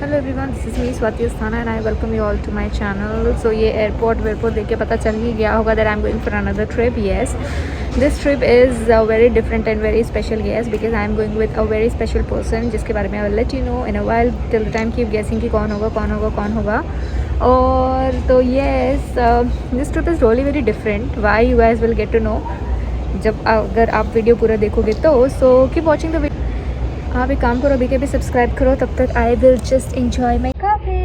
Hello everyone, this is me Swati Asthana and I welcome you all to my channel. So ये airport वेयरपोर्ट देख के पता चल ही गया होगा that I am going for another trip. Yes, this trip is very different and very special. Yes, because I am going with a very special person जिसके बारे में I will let you know in a while. Till the time keep guessing कि कौन होगा। और तो yes, this trip is really very different. Why you guys will get to know जब अगर आप वीडियो पूरा देखोगे तो। So keep watching the video. आप एक काम करो, अभी के भी सब्सक्राइब करो, तब तक I will just enjoy my coffee.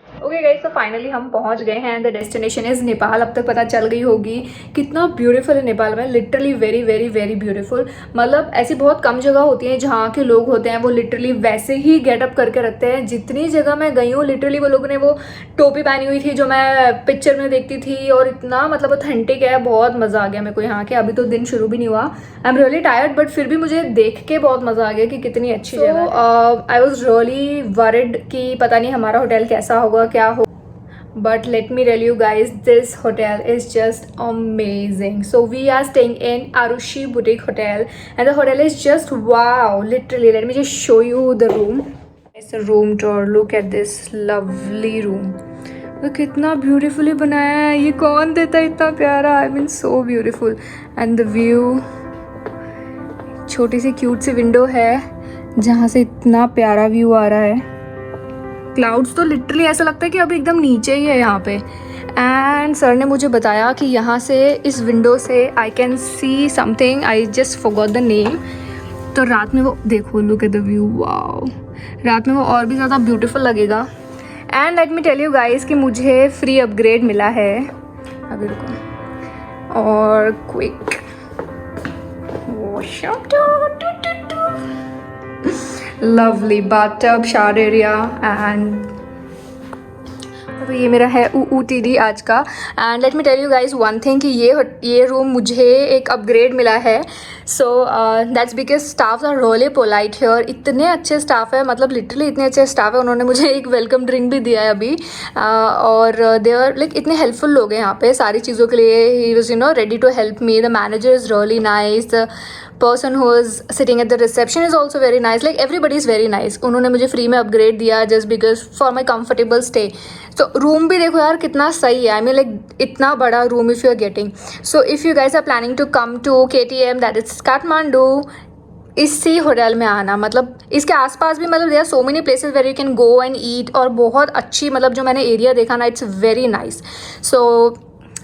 Okay guys, तो फाइनली हम पहुंच गए हैं। The destination is Nepal. अब तक पता चल गई होगी कितना ब्यूटीफुल है नेपाल में। Literally very very very beautiful. मतलब ऐसी बहुत कम जगह होती हैं जहाँ के लोग होते हैं वो लिटरली वैसे ही गेटअप करके रखते हैं। जितनी जगह मैं गई हूँ लिटरली वो लोगों ने वो टोपी पहनी हुई थी जो मैं पिक्चर में देखती थी, और इतना मतलब ऑथेंटिक है। बहुत मज़ा आ गया मेरे को यहाँ के। अभी तो दिन शुरू भी नहीं हुआ, I am really tired, but फिर भी मुझे देख के बहुत मज़ा आ गया कि कितनी अच्छी जगह है। आई वॉज रियली वरिड कि पता नहीं हमारा होटल कैसा होगा क्या हो, but let me tell you guys, this hotel is just amazing. So we are staying in Arushi Boutique Hotel and the hotel is just wow. Literally, let me just show you the room. It's a room tour. Look at this lovely room. तो कितना beautifully बनाया है। ये कौन देता है इतना प्यारा? I mean so beautiful. And the view, छोटी सी क्यूट सी विंडो है जहाँ से इतना प्यारा व्यू आ रहा है। क्लाउड्स तो लिटरली ऐसा लगता है कि अभी एकदम नीचे ही है यहाँ पे। एंड सर ने मुझे बताया कि यहाँ से इस विंडो से I can see something, I just forgot the name. तो रात में वो देखो, look at the view, wow. रात में वो और भी ज़्यादा ब्यूटीफुल लगेगा। And let me tell you guys कि मुझे फ्री अपग्रेड मिला है। अभी रुको, और quick lovely bathtub, shower area, and तो ये मेरा है OOTD आज का। And let me tell you guys one thing कि ये रूम मुझे एक अपग्रेड मिला है। So that's because staff are really polite here. इतने अच्छे स्टाफ है, मतलब लिटरली इतने अच्छे स्टाफ है। उन्होंने मुझे एक वेलकम ड्रिंक भी दिया है अभी। और दे आर लाइक इतने हेल्पफुल लोग हैं यहाँ पे सारी चीज़ों के लिए। He was ready to help me. The manager is really nice. Person who is sitting at the reception is also very nice. Like everybody is very nice. उन्होंने मुझे फ्री में अपग्रेड दिया just because for my comfortable stay. तो room भी देखो यार कितना सही है। आई मीन लाइक इतना बड़ा room if you are getting. So if you guys are planning to come to KTM, that is Kathmandu, इसी होटल में आना। मतलब इसके आसपास भी मतलब there are so many places where you can go and eat, और बहुत अच्छी मतलब जो मैंने एरिया देखा ना, इट्स वेरी नाइस। सो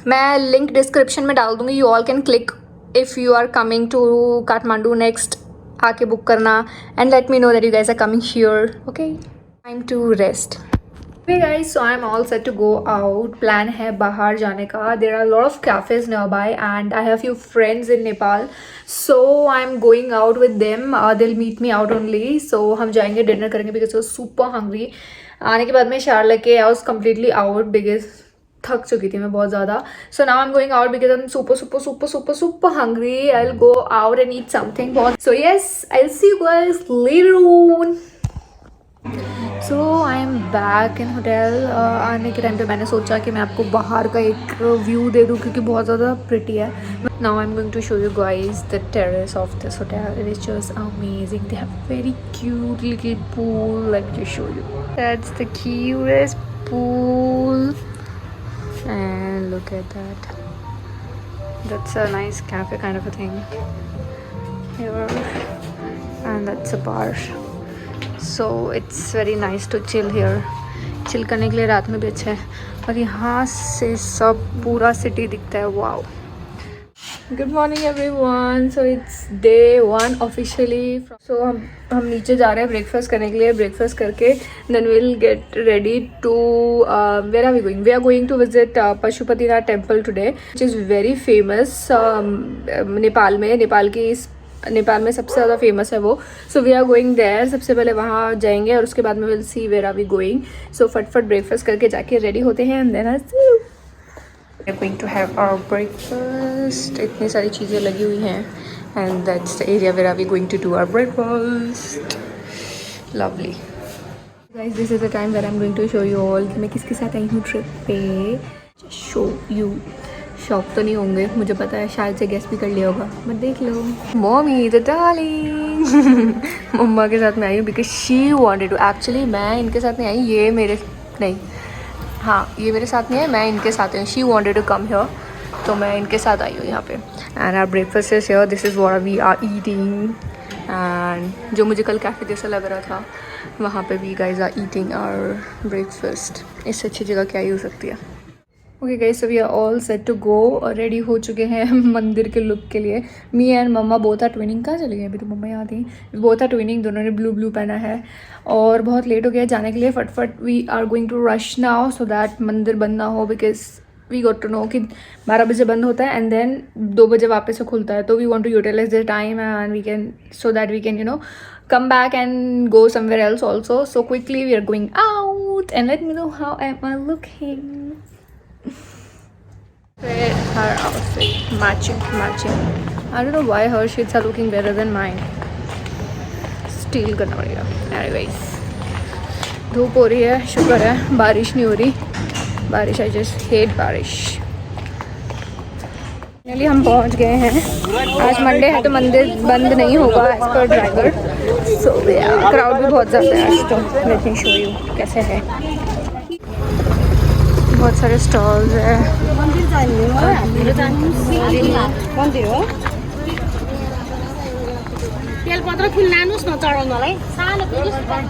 मैं लिंक डिस्क्रिप्शन में डाल दूँगी। You all can click if you are coming to Kathmandu next. आके बुक करना and let me know that you guys are coming here. Okay, time to rest. Hey guys, so I'm all set to go out. Plan है बाहर जाने का. There are a lot of cafes nearby and I have few friends in Nepal. So I'm going out with them. They'll meet me out only. So हम जाएंगे dinner करेंगे because I was super hungry. आने के बाद मैं शार लेके I was completely out because थक चुकी थी मैं बहुत ज़्यादा. So now I'm going out because I'm super hungry. I'll go out and eat something. So yes, I'll see you guys later on. So I am back in hotel. आने के time पे मैंने सोचा कि मैं आपको बाहर का एक व्यू दे दूँ क्योंकि बहुत ज़्यादा प्रिटी है। Now I am going to show you guys the terrace of this hotel. It is just amazing. They have very cute little pool. Let me show you, that's the cutest pool and look at that. That's a nice cafe kind of a thing here, and that's a bar. So it's very nice to chill here. Chill करने के लिए रात में भी अच्छा है। और यहाँ से सब पूरा सिटी दिखता है। Wow. Good morning everyone. So it's day 1 officially. So हम नीचे जा रहे हैं ब्रेकफास्ट करने के लिए। ब्रेकफास्ट करके then will get ready to where are we going? We are going to visit Pashupatinath temple today, which is very famous Nepal में। नेपाल में सबसे ज़्यादा फेमस है वो। So we are going there. सबसे पहले वहाँ जाएंगे और उसके बाद में will see where are we going. So फटफट ब्रेकफास्ट करके जाके रेडी होते हैं and then I see you. We are going to have our breakfast. इतनी सारी चीज़ें लगी हुई हैं and that's the area where we are going to do our breakfast. Lovely. Guys, this is the time where I'm going to show you all कि मैं किसके साथ आई हूँ ट्रिप पे. Show you. शॉक तो नहीं होंगे, मुझे पता है, शायद से गेस भी कर लिया होगा, बट देख लो. Mummy the darling. मम्मा के साथ मैं आई हूँ because she wanted to. Actually मैं इनके साथ नहीं आई, ये मेरे नहीं, हाँ ये मेरे साथ नहीं है, मैं इनके साथ आई हूँ. She wanted to come here, तो मैं इनके साथ आई हूँ यहाँ पे. And our breakfast is here. This is what we are eating. And जो मुझे कल कैफे जैसा लग रहा था, वहाँ पे भी guys are eating our breakfast. इससे अच्छी जगह क्या ही हो सकती है. Okay guys, so we are all set to go. और रेडी हो चुके हैं मंदिर के लुक के लिए. Me and mama both are twinning. कहाँ चले गए अभी तो मम्मा यहाँ थी. बोथ आर ट्विनिंग, दोनों ने ब्लू ब्लू पहना है. और बहुत लेट हो गया जाने के लिए. फटफट we are going to rush now so that मंदिर बंद ना हो, because we got to know कि 12 बजे बंद होता है एंड देन 2 बजे वापस से खुलता है. तो we want to utilise the time and we can, so that we can come back and go somewhere else also. So quickly we are going out and let me know how am I looking. Her outfit matching. I don't know why her shades are looking better than mine. Steal करना पड़ेगा. Anyways, धूप हो रही है, शुक्र है बारिश नहीं हो रही. बारिश, I just hate बारिश. फाइनली हम पहुंच गए हैं. आज मंडे है तो मंदिर बंद नहीं होगा एज पर ड्राइवर. सो क्राउड भी बहुत ज़्यादा है आज. तो लेट मी शो यू कैसे है. बहुत सारे स्टॉल्स है.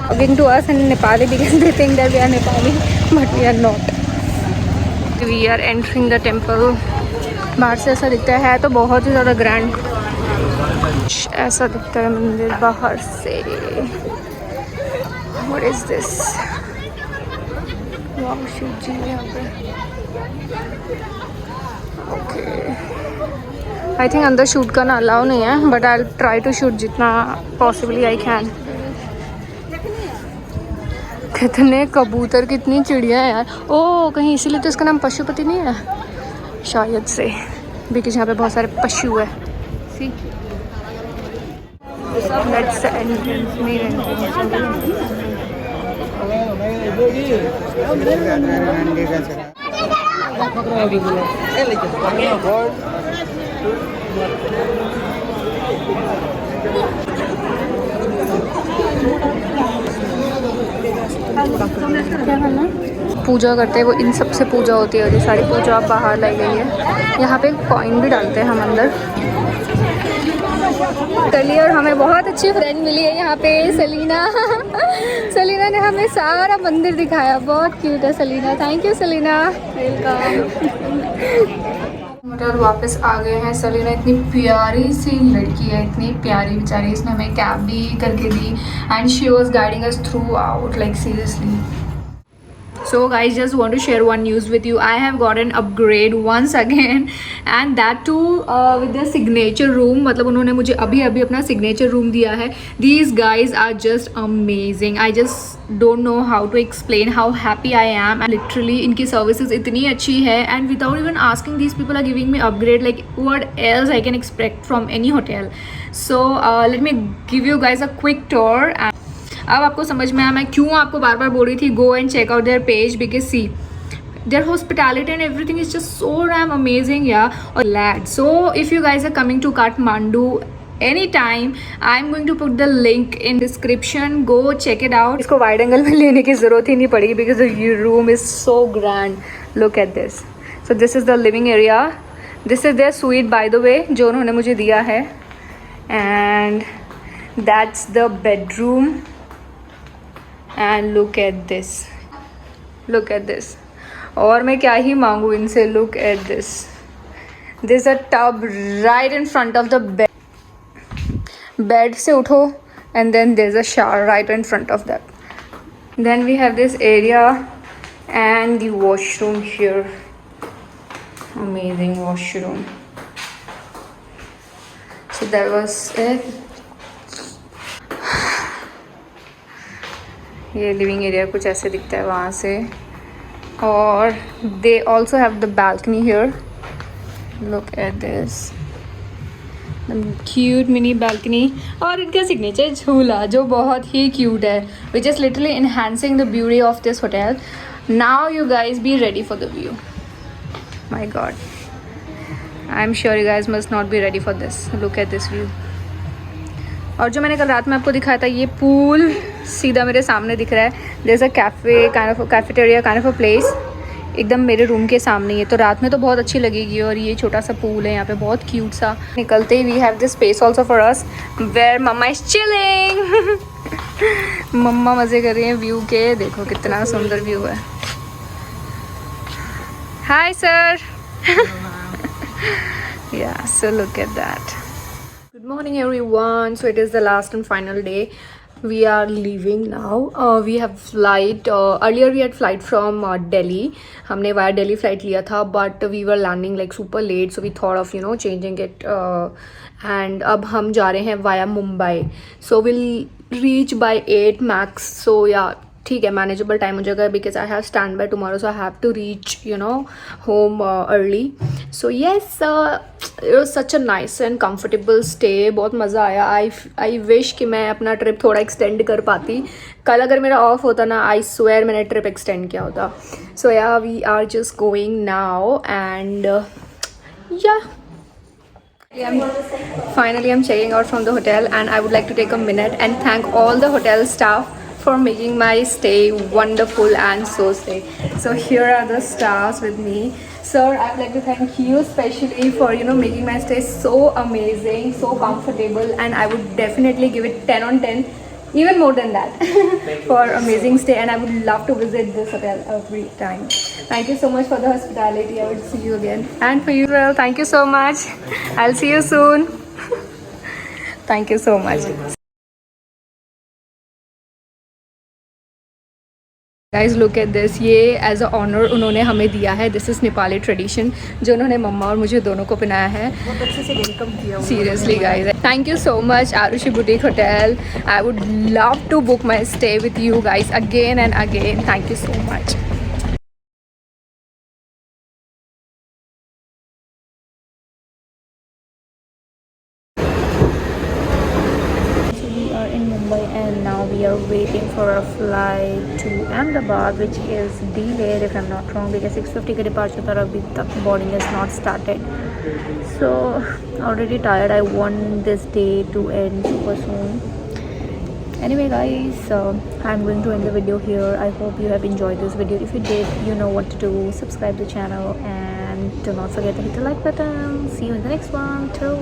Talking to us in Nepali because they think that we are Nepali, but we are not. We are entering the temple. बाहर से ऐसा दिखता है, तो बहुत ही ज़्यादा ग्रैंड ऐसा दिखता है मंदिर बाहर से. What is this? वाह, शिव जी यहाँ पे. ओके, आई थिंक अंदर शूट करना अलाउ नहीं है, but I try to shoot जितना पॉसिबली आई कैन. कितने कबूतर, कितनी चिड़िया है यार. ओ, कहीं इसीलिए तो इसका नाम पशुपति नहीं है शायद से, बिकॉज यहाँ पे बहुत सारे पशु है. See, that's the entrance, main entrance. पूजा करते हैं वो, इन सब से पूजा होती है. और ये सारी पूजा आप बाहर लाई गई है. यहाँ पे एक कॉइन भी डालते हैं हम अंदर. कली और हमें बहुत अच्छी फ्रेंड मिली है यहाँ पे, सलीना. सलीना ने हमें सारा मंदिर दिखाया. बहुत क्यूट है Salina. Thank you Salina, welcome. और वापस आ गए हैं. सलीना इतनी प्यारी सी लड़की है, इतनी प्यारी बेचारी. इसने हमें कैब भी करके दी and she was guiding us throughout, like seriously. So guys, just want to share one news with you. I have got an upgrade once again, and that too with the signature room. मतलब उन्होंने मुझे अभी अपना signature room दिया है. These guys are just amazing. I just don't know how to explain how happy I am. And literally इनकी services इतनी अच्छी है, and without even asking, these people are giving me upgrade. Like what else I can expect from any hotel? So let me give you guys a quick tour. अब आपको समझ में आया मैं क्यों आपको बार बार बोल रही थी go and check out their page, because see their hospitality and everything is just so damn amazing. या और लैड. So if you guys are coming to Kathmandu anytime, I'm going to put the link in description. Go check it out. इसको wide angle में लेने की ज़रूरत ही नहीं पड़ेगी because the room is so grand. Look at this. So this is the living area. This is their suite by the way, जो उन्होंने मुझे दिया है. And that's the bedroom. And look at this. Look at this. और मैं क्या ही मांगू इनसे. Look at this. There's a tub right in front of the bed. Bed से उठो and then there's a shower right in front of that. Then we have this area and the washroom here. Amazing washroom. So that was it. ये living area कुछ ऐसे दिखता है वहाँ से. और they also have the balcony here. Look at this. Cute mini balcony और इनका सिग्नेचर झूला जो बहुत ही क्यूट है, which is literally enhancing the beauty of this hotel. Now you guys be ready for the view. My God, I am sure you guys must not be ready for this. Look at this view. और जो मैंने कल रात में आपको दिखाया था ये पूल सीधा मेरे सामने दिख रहा है. There is a cafe kind of cafeteria kind of a place एकदम मेरे रूम के सामने ही है. तो रात में तो बहुत अच्छी लगेगी. और ये छोटा सा पूल है यहाँ पे बहुत क्यूट सा. निकलते ही we have this space also for us where mama is chilling. Mama मज़े कर रही हैं व्यू के. देखो कितना सुंदर व्यू है. Hi sir. Yeah, so look at that. Good morning everyone. So it is the last and final day. We are leaving now. We have flight. Earlier we had flight from Delhi. हमने via Delhi flight लिया था, but we were landing like super late, so we thought of changing it. And अब हम जा रहे हैं via Mumbai. So we'll reach by 8 max. So yeah. ठीक है, मैनेजेबल टाइम हो जाएगा because I have stand by tomorrow, so I have to reach home early. So yes, it was such a nice and comfortable stay. बहुत मज़ा आया. I wish कि मैं अपना ट्रिप थोड़ा एक्सटेंड कर पाती. कल अगर मेरा ऑफ होता ना, आई स्वेयर मैंने ट्रिप एक्सटेंड किया होता. So yeah we are just going now and yeah finally I'm checking out from the hotel and I would like to take a minute and thank all the hotel staff for making my stay wonderful and so safe. So here are the stars with me. Sir, I would like to thank you especially for making my stay so amazing, so comfortable, and I would definitely give it 10 on 10, even more than that. For amazing stay, and I would love to visit this hotel every time. Thank you so much for the hospitality. I would see you again, and for you well, thank you so much. I'll see you soon. Thank you so much. Guys look at this. ये as a honour उन्होंने हमें दिया है. This is Nepali tradition जो उन्होंने मम्मा और मुझे दोनों को पहनाया है. बहुत अच्छे से वेलकम किया. Seriously guys, thank you so much Aarushi boutique hotel. I would love to book my stay with you guys again and again. Thank you so much. In Mumbai and now we are waiting for a flight to Ahmedabad which is delayed if I'm not wrong because 6:50 के departure पर अभी तक boarding is not started. So already tired. I want this day to end super soon. Anyway guys, I'm going to end the video here. I hope you have enjoyed this video. If you did, you know what to do. Subscribe to the channel and do not forget to hit the like button. See you in the next one. Till